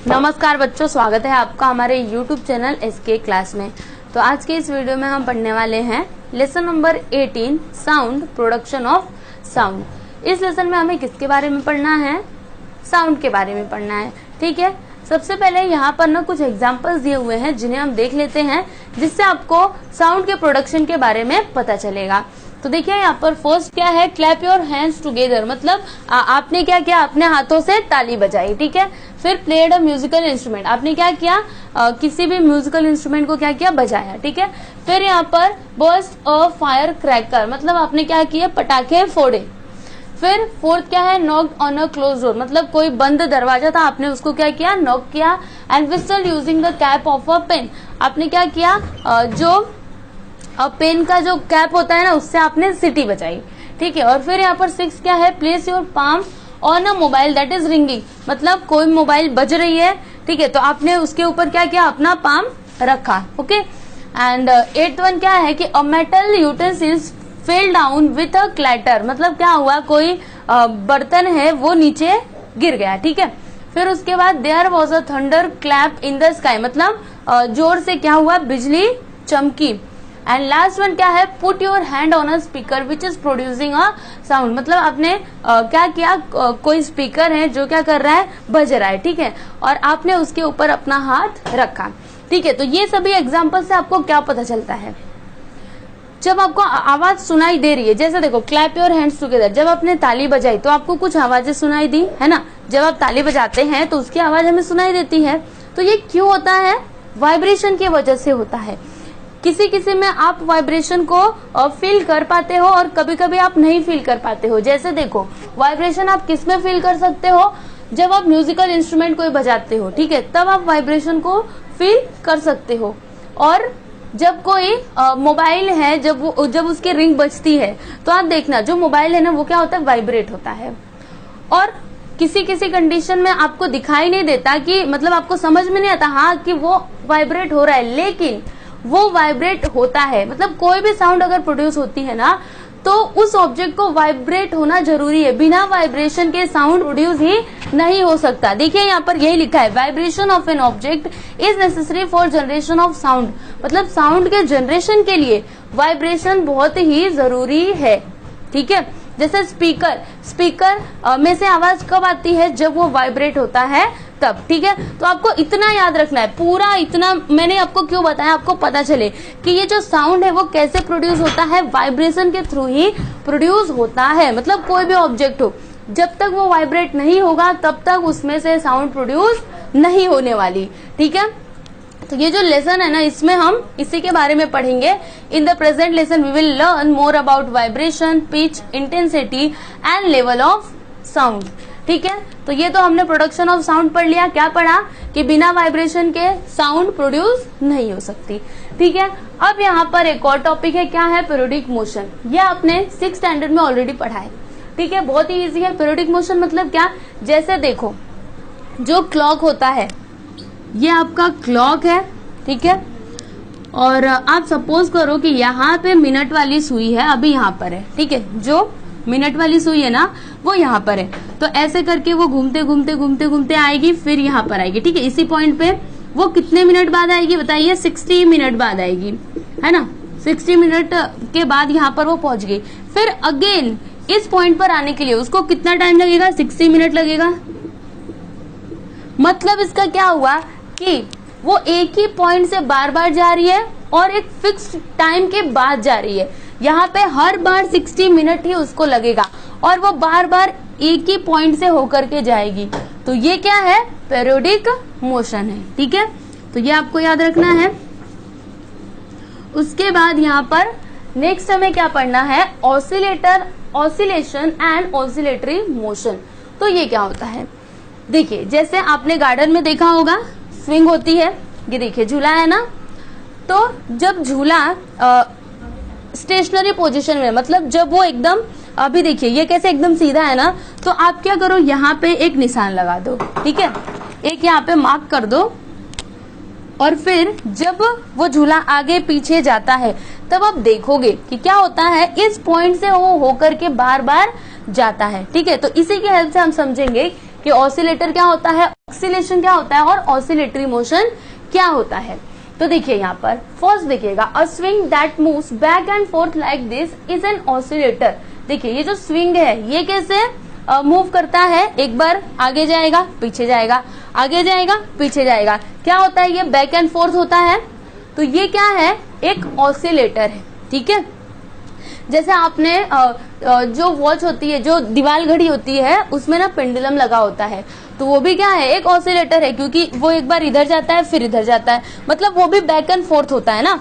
नमस्कार बच्चों, स्वागत है आपका हमारे YouTube चैनल SK क्लास में। तो आज के इस वीडियो में हम पढ़ने वाले हैं lesson number 18 sound, production of sound. इस लेसन में हमें किसके बारे में पढ़ना है? साउंड के बारे में पढ़ना है। ठीक है, सबसे पहले यहाँ पर ना कुछ एग्जाम्पल्स दिए हुए हैं जिन्हें हम देख लेते हैं, जिससे आपको साउंड के प्रोडक्शन के बारे में पता चलेगा। तो देखिए यहाँ पर फर्स्ट क्या है, क्लैप योर हैंड्स टुगेदर, मतलब आपने क्या किया, अपने हाथों से ताली बजाई। ठीक है, फिर प्लेड अ म्यूजिकल इंस्ट्रूमेंट, आपने क्या किया, किसी भी म्यूजिकल इंस्ट्रूमेंट को क्या किया, बजाया। ठीक है, फिर यहाँ पर बर्स्ट अ फायर क्रैकर, मतलब आपने क्या किया, पटाखे फोड़े। फिर फोर्थ क्या है, knocked on a close door, मतलब कोई बंद दरवाजा था, आपने उसको क्या किया, नॉक किया। And whistle using the cap of a pen, आपने क्या किया, जो पेन का जो कैप होता है ना, उससे आपने सीटी बजाई। ठीक है, और फिर यहाँ पर 6 क्या है, place your palm on a mobile that is ringing, मतलब कोई मोबाइल बज रही है। ठीक है, तो आपने उसके ऊपर क्या किया, अपना पाम रखा। ओके, एंड 8th वन क्या है कि a metal utensils fell down with a clatter, मतलब क्या हुआ, कोई बर्तन है वो नीचे गिर गया। ठीक है, फिर उसके बाद there was a thunderclap in the sky, मतलब जोर से क्या हुआ, बिजली चमकी। एंड लास्ट वन क्या है, put your hand on a speaker which is producing a sound, मतलब आपने क्या किया, कोई स्पीकर है जो क्या कर रहा है, बज रहा है। ठीक है, और आपने उसके ऊपर अपना हाथ रखा। ठीक है, तो ये सभी एग्जाम्पल से आपको क्या पता चलता है, जब आपको आवाज सुनाई दे रही है, जैसे देखो क्लैप योर हैंड्स टुगेदर, जब आपने ताली बजाई तो आपको कुछ आवाजें सुनाई दी है ना। जब आप ताली बजाते हैं तो उसकी आवाज हमें सुनाई देती है। तो ये क्यों होता है, वाइब्रेशन की वजह से होता है। किसी किसी में आप वाइब्रेशन को फील कर पाते हो और कभी कभी आप नहीं फील कर पाते हो। जैसे देखो, वाइब्रेशन आप किस में फील कर सकते हो, जब आप म्यूजिकल इंस्ट्रूमेंट कोई बजाते हो। ठीक है, तब आप वाइब्रेशन को फील कर सकते हो। और जब कोई मोबाइल है, जब उसकी रिंग बजती है, तो आप देखना जो मोबाइल है ना, वो क्या होता है, वाइब्रेट होता है। और किसी किसी कंडीशन में आपको दिखाई नहीं देता कि, मतलब आपको समझ में नहीं आता हाँ कि वो वाइब्रेट हो रहा है, लेकिन वो वाइब्रेट होता है। मतलब कोई भी साउंड अगर प्रोड्यूस होती है ना, तो उस ऑब्जेक्ट को वाइब्रेट होना जरूरी है। बिना वाइब्रेशन के साउंड प्रोड्यूस ही नहीं हो सकता। देखिए यहाँ पर यही लिखा है, vibration of an object is necessary for generation of sound, मतलब साउंड के जनरेशन के लिए वाइब्रेशन बहुत ही जरूरी है। ठीक है, जैसे स्पीकर में से आवाज कब आती है, जब वो वाइब्रेट होता है तब। ठीक है, तो आपको इतना याद रखना है, पूरा इतना मैंने आपको क्यों बताया, आपको पता चले कि ये जो साउंड है वो कैसे प्रोड्यूस होता है, वाइब्रेशन के थ्रू ही प्रोड्यूस होता है। मतलब कोई भी ऑब्जेक्ट हो, जब तक वो वाइब्रेट नहीं होगा तब तक उसमें से साउंड प्रोड्यूस नहीं होने वाली। ठीक है, तो ये जो लेसन है ना, इसमें हम इसी के बारे में पढ़ेंगे। In the present lesson we will learn more about vibration, pitch, intensity and level of sound. ठीक है, तो ये तो हमने प्रोडक्शन ऑफ साउंड पढ़ लिया। क्या पढ़ा कि बिना वाइब्रेशन के साउंड प्रोड्यूस नहीं हो सकती। ठीक है, अब यहाँ पर एक और टॉपिक है, क्या है, पीरियोडिक मोशन। ये आपने 6th स्टैंडर्ड में ऑलरेडी पढ़ा है। ठीक है, बहुत ही इजी है। पीरियोडिक मोशन मतलब क्या, जैसे देखो जो क्लॉक होता है, ये आपका क्लॉक है। ठीक है, और आप सपोज करो कि यहाँ पे मिनट वाली सुई है, अभी यहाँ पर है। ठीक है, जो मिनट वाली सुई है ना, वो यहाँ पर है। तो ऐसे करके वो घूमते घूमते घूमते घूमते आएगी, फिर यहाँ पर आएगी। ठीक है, इसी पॉइंट पे वो कितने मिनट बाद आएगी बताइए, 60 मिनट बाद आएगी, है ना। 60 मिनट के बाद यहाँ पर वो पहुंच गई। फिर अगेन इस पॉइंट पर आने के लिए उसको कितना टाइम लगेगा, 60 मिनट लगेगा। मतलब इसका क्या हुआ कि वो एक ही पॉइंट से बार बार जा रही है और एक फिक्स टाइम के बाद जा रही है। यहाँ पे हर बार 60 मिनट ही उसको लगेगा और वो बार बार एक ही पॉइंट से होकर के जाएगी। तो ये क्या है, पीरियोडिक मोशन है। ठीक है, तो ये आपको याद रखना है। उसके बाद यहाँ पर नेक्स्ट हमें क्या पढ़ना है, oscillator, oscillation and oscillatory motion. तो ये क्या होता है, देखिए जैसे आपने गार्डन में देखा होगा, स्विंग होती है, ये देखिए झूला है ना। तो जब झूला स्टेशनरी पोजीशन में, मतलब जब वो एकदम, अभी देखिए ये कैसे एकदम सीधा है ना, तो आप क्या करो, यहाँ पे एक निशान लगा दो। ठीक है, एक यहाँ पे मार्क कर दो, और फिर जब वो झूला आगे पीछे जाता है तब आप देखोगे कि क्या होता है, इस पॉइंट से वो होकर के बार बार जाता है। ठीक है, तो इसी की हेल्प से हम समझेंगे कि ऑसिलेटर क्या होता है, ऑसिलेशन क्या होता है और ऑसिलेटरी मोशन क्या होता है। तो देखिए यहाँ पर फर्स्ट देखिएगा, अ swing that moves back and fourth like this is an oscillator. देखिए ये जो स्विंग है ये कैसे मूव करता है, एक बार आगे जाएगा पीछे जाएगा, आगे जाएगा पीछे जाएगा, क्या होता है ये बैक एंड फोर्थ होता है। तो ये क्या है, एक ऑसिलेटर है। ठीक है, जैसे आपने जो वॉच होती है, जो दीवार घड़ी होती है, उसमें ना पेंडुलम लगा होता है, तो वो भी क्या है, एक ऑसिलेटर है, क्योंकि वो एक बार इधर जाता है फिर इधर जाता है, मतलब वो भी बैक एंड फोर्थ होता है ना।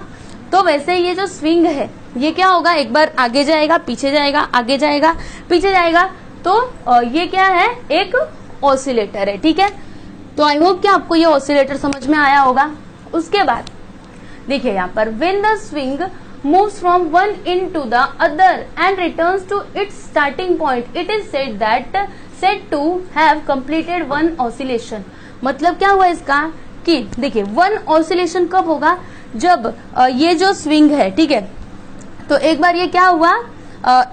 तो वैसे ये जो स्विंग है ये क्या होगा, एक बार आगे जाएगा पीछे जाएगा, आगे जाएगा पीछे जाएगा, तो ये क्या है, एक ऑसिलेटर है। ठीक है, तो आई होप कि आपको ये ऑसिलेटर समझ में आया होगा। उसके बाद देखिए यहाँ पर, when the swing moves from one end to the other and returns to its starting point, it is said to have completed one oscillation। मतलब क्या हुआ इसका कि देखिए वन ऑसिलेशन कब होगा, जब ये जो स्विंग है, ठीक है, तो एक बार ये क्या हुआ,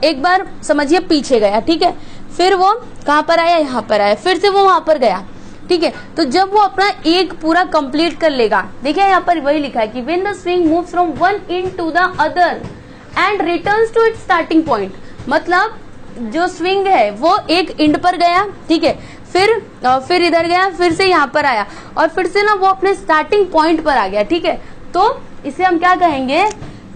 एक बार समझिए पीछे गया, ठीक है, फिर वो कहां पर आया, यहाँ पर आया, फिर से वो वहां पर गया। ठीक है, तो जब वो अपना एक पूरा कंप्लीट कर लेगा, देखिए यहाँ पर वही लिखा है कि when the swing moves from one end to the other end returns to its starting point, मतलब जो स्विंग है वो एक एंड पर गया, ठीक है, फिर इधर गया, फिर से यहाँ पर आया, और फिर से ना वो अपने स्टार्टिंग पॉइंट पर आ गया। ठीक है, तो इसे हम क्या कहेंगे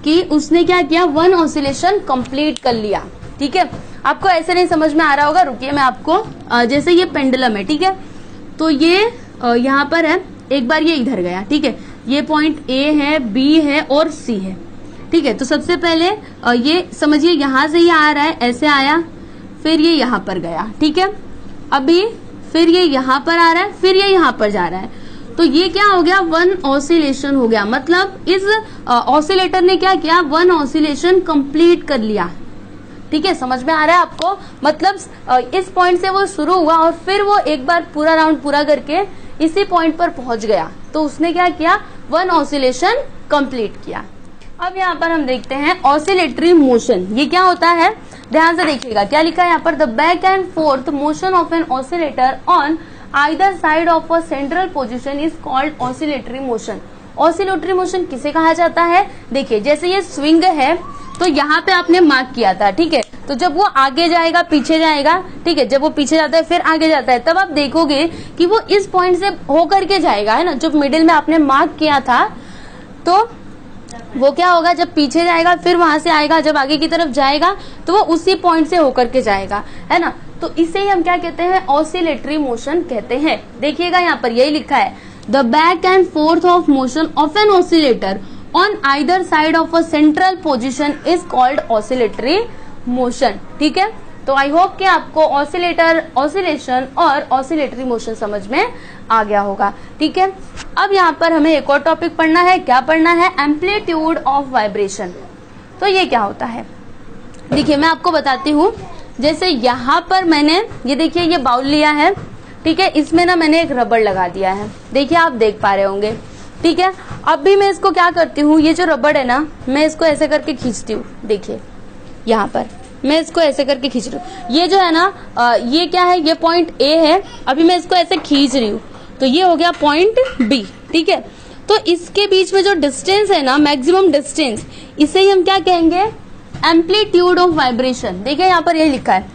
कि उसने क्या किया, वन ऑसिलेशन कंप्लीट कर लिया। ठीक है, आपको ऐसे नहीं समझ में आ रहा होगा, रुकिए मैं आपको, जैसे ये पेंडुलम है, ठीक है, तो ये यहाँ पर है, एक बार ये इधर गया, ठीक है, ये पॉइंट ए है, बी है और सी है। ठीक है, तो सबसे पहले ये समझिए यहाँ से ये आ रहा है, ऐसे आया, फिर ये यहाँ पर गया। ठीक है, अभी फिर ये यहाँ पर आ रहा है, फिर ये यहाँ पर जा रहा है, तो ये क्या हो गया, वन ऑसिलेशन हो गया। मतलब इस ऑसिलेटर ने क्या किया, वन ऑसिलेशन कंप्लीट कर लिया। ठीक है, समझ में आ रहा है आपको, मतलब इस पॉइंट से वो शुरू हुआ और फिर वो एक बार पूरा राउंड पूरा करके इसी पॉइंट पर पहुंच गया, तो उसने क्या किया, वन ऑसिलेशन कंप्लीट किया। अब यहाँ पर हम देखते हैं ऑसिलेटरी मोशन, ये क्या होता है, ध्यान से देखिएगा क्या लिखा है यहाँ पर, the back and forth motion of an oscillator on either side of a central position is called oscillatory motion. Oscillatory motion किसे कहा जाता है, देखिए जैसे ये स्विंग है, तो यहाँ पे आपने मार्क किया था, ठीक है, तो जब वो आगे जाएगा पीछे जाएगा, ठीक है, जब वो पीछे जाता है फिर आगे जाता है, तब आप देखोगे कि वो इस पॉइंट से होकर के जाएगा, है ना, जो मिडिल में आपने मार्क किया था, तो वो क्या होगा, जब पीछे जाएगा फिर वहां से आएगा, जब आगे की तरफ जाएगा तो वो उसी पॉइंट से होकर के जाएगा, है ना, तो इसे ही हम क्या कहते हैं, ऑसिलेटरी मोशन कहते हैं। देखिएगा यहाँ पर यही लिखा है, the back and forth of motion of an oscillator on either side of a central position is called oscillatory motion. ठीक है, तो आई होप कि आपको ऑसिलेटर, ऑसिलेशन और ऑसिलेटरी मोशन समझ में आ गया होगा। ठीक है, अब यहाँ पर हमें एक और टॉपिक पढ़ना है, क्या पढ़ना है, एम्पलीट्यूड ऑफ वाइब्रेशन। तो ये क्या होता है, देखिए मैं आपको बताती हूँ, जैसे यहाँ पर मैंने ये देखिए ये बाउल लिया है, ठीक है, इसमें ना मैंने एक रबड़ लगा दिया है, देखिए आप देख पा रहे होंगे। ठीक है, अब भी मैं इसको क्या करती हूँ, ये जो रबड़ है ना, मैं इसको ऐसे करके खींचती हूँ, देखिए यहाँ पर मैं इसको ऐसे करके खींच रही हूँ, ये जो है ना ये क्या है, ये पॉइंट ए है, अभी मैं इसको ऐसे खींच रही हूँ, तो ये हो गया पॉइंट बी। ठीक है, तो इसके बीच में जो डिस्टेंस है ना, मैक्सिमम डिस्टेंस, इसे ही हम क्या कहेंगे, एम्पलीट्यूड ऑफ वाइब्रेशन। देखिए यहाँ पर ये लिखा है,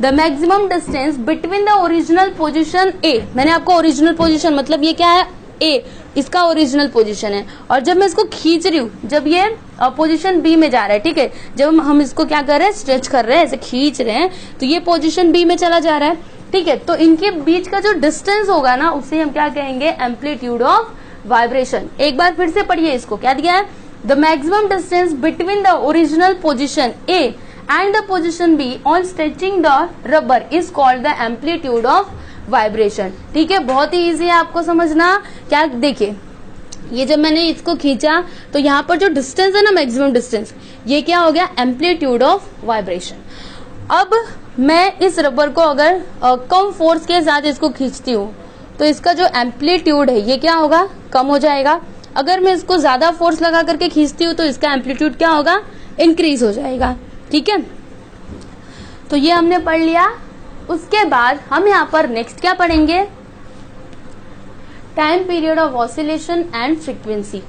the maximum distance between the original position ए, मैंने आपको ओरिजिनल पोजिशन मतलब ये क्या है, ए इसका ओरिजिनल पोजीशन है, और जब मैं इसको खींच रही हूँ, जब ये पोजीशन बी में जा रहा है, ठीक है, जब हम इसको क्या कर रहे हैं, स्ट्रेच कर रहे हैं, ऐसे खींच रहे हैं, तो ये पोजीशन बी में चला जा रहा है। ठीक है, तो इनके बीच का जो डिस्टेंस होगा ना, उसे हम क्या कहेंगे, एम्पलीट्यूड ऑफ वाइब्रेशन। एक बार फिर से पढ़िए इसको, क्या दिया है, the maximum distance between the original position A and the position be on stretching the rubber is called the amplitude of vibration. ठीक है, बहुत ही इजी है आपको समझना। क्या देखिए, ये जब मैंने इसको खींचा तो यहाँ पर जो डिस्टेंस है ना, मैक्सिमम डिस्टेंस, ये क्या हो गया, एम्पलीट्यूड ऑफ वाइब्रेशन। अब मैं इस रबर को अगर कम फोर्स के साथ इसको खींचती हूँ, तो इसका जो एम्पलीट्यूड है ये क्या होगा, कम हो जाएगा। अगर मैं इसको ज्यादा फोर्स लगा करके खींचती हूँ तो इसका एम्पलीट्यूड क्या होगा, इंक्रीज हो जाएगा। ठीक है, तो ये हमने पढ़ लिया। उसके बाद हम यहाँ पर नेक्स्ट क्या पढ़ेंगे, time period of oscillation and frequency.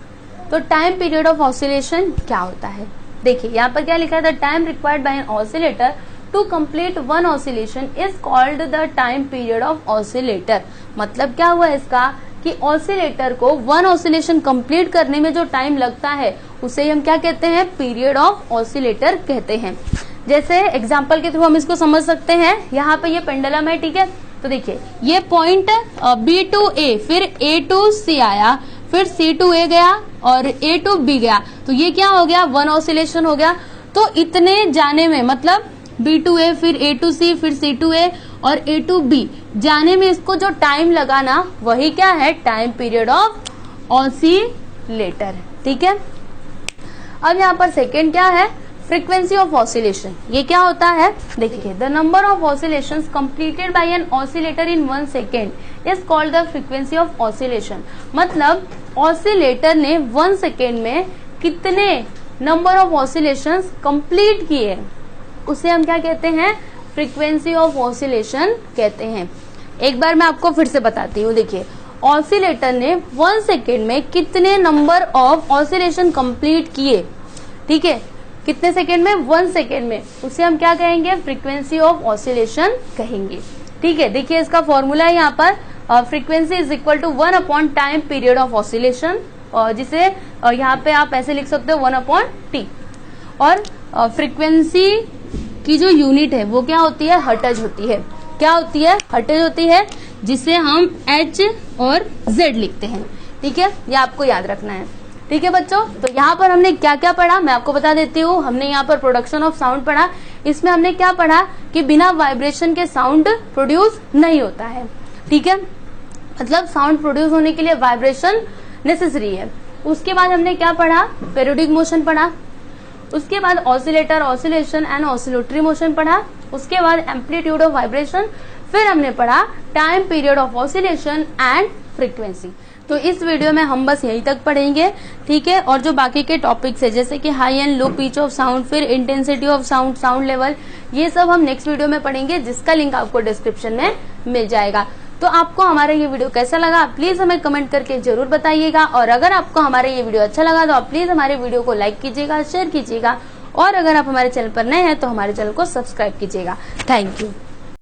तो टाइम पीरियड ऑफ ऑसिलेशन क्या होता है, देखिए यहाँ पर क्या लिखा है, the time required by an oscillator to complete one oscillation is called the time period of oscillator. मतलब क्या हुआ इसका कि ऑसिलेटर को वन ऑसिलेशन कंप्लीट करने में जो टाइम लगता है उसे हम क्या कहते हैं, पीरियड ऑफ ऑसिलेटर कहते हैं। जैसे एग्जांपल के थ्रू हम इसको समझ सकते हैं। यहाँ पे ये पेंडुलम है, ठीक है, तो देखिए ये पॉइंट B टू A, फिर A टू C आया, फिर C टू A गया और A टू B गया, तो ये क्या हो गया, वन ऑसिलेशन हो गया। तो इतने जाने में मतलब B टू A, फिर A टू C, फिर C टू A और A टू B जाने में इसको जो टाइम लगा ना, वही क्या है, टाइम पीरियड ऑफ ऑसिलेटर। ठीक है, अब यहाँ पर सेकेंड क्या है, फ्रीक्वेंसी ऑफ ऑसिलेशन। ये क्या होता है, देखिए the number of oscillations completed by an oscillator in 1 second is called the frequency of oscillation. मतलब ऑसिलेटर ने 1 सेकेंड में कितने नंबर ऑफ ऑसिलेशंस कंप्लीट किए, उसे हम क्या कहते हैं, फ्रीक्वेंसी ऑफ ऑसिलेशन कहते हैं। एक बार मैं आपको फिर से बताती हूँ। देखिए ऑसिलेटर ने 1 सेकेंड में कितने नंबर ऑफ ऑसिलेशन कंप्लीट किए, ठीक है, कितने सेकेंड में, 1 सेकेंड में, उसे हम क्या कहेंगे, फ्रीक्वेंसी ऑफ ऑसिलेशन कहेंगे। ठीक है, देखिए इसका फॉर्मूला है यहाँ पर, frequency is equal to 1 upon time period of oscillation, जिसे यहाँ पे आप ऐसे लिख सकते हो 1 अपॉन टी। और फ्रीक्वेंसी की जो यूनिट है वो क्या होती है, हर्ट्ज होती है। क्या होती है, हर्ट्ज होती है, जिसे हम H और Z लिखते हैं। ठीक है, ये आपको याद रखना है। ठीक है बच्चों, तो यहाँ पर हमने क्या क्या पढ़ा मैं आपको बता देती हूँ। हमने यहाँ पर प्रोडक्शन ऑफ साउंड पढ़ा। इसमें हमने क्या पढ़ा कि बिना वाइब्रेशन के साउंड प्रोड्यूस नहीं होता है। ठीक है, मतलब साउंड प्रोड्यूस होने के लिए वाइब्रेशन नेसेसरी है। उसके बाद हमने क्या पढ़ा, पेरियोडिक मोशन पढ़ा। उसके बाद oscillator, oscillation and oscillatory motion पढ़ा। उसके बाद एम्पलीट्यूड ऑफ वाइब्रेशन। फिर हमने पढ़ा time period of oscillation and frequency. तो इस वीडियो में हम बस यहीं तक पढ़ेंगे। ठीक है, और जो बाकी के टॉपिक्स है जैसे कि high and low pitch of sound, फिर intensity of sound, sound level, ये सब हम नेक्स्ट वीडियो में पढ़ेंगे, जिसका लिंक आपको डिस्क्रिप्शन में मिल जाएगा। तो आपको हमारा ये वीडियो कैसा लगा प्लीज हमें कमेंट करके जरूर बताइएगा। और अगर आपको हमारा ये वीडियो अच्छा लगा तो आप प्लीज हमारे वीडियो को लाइक कीजिएगा, शेयर कीजिएगा। और अगर आप हमारे चैनल पर नए हैं तो हमारे चैनल को सब्सक्राइब कीजिएगा। Thank you.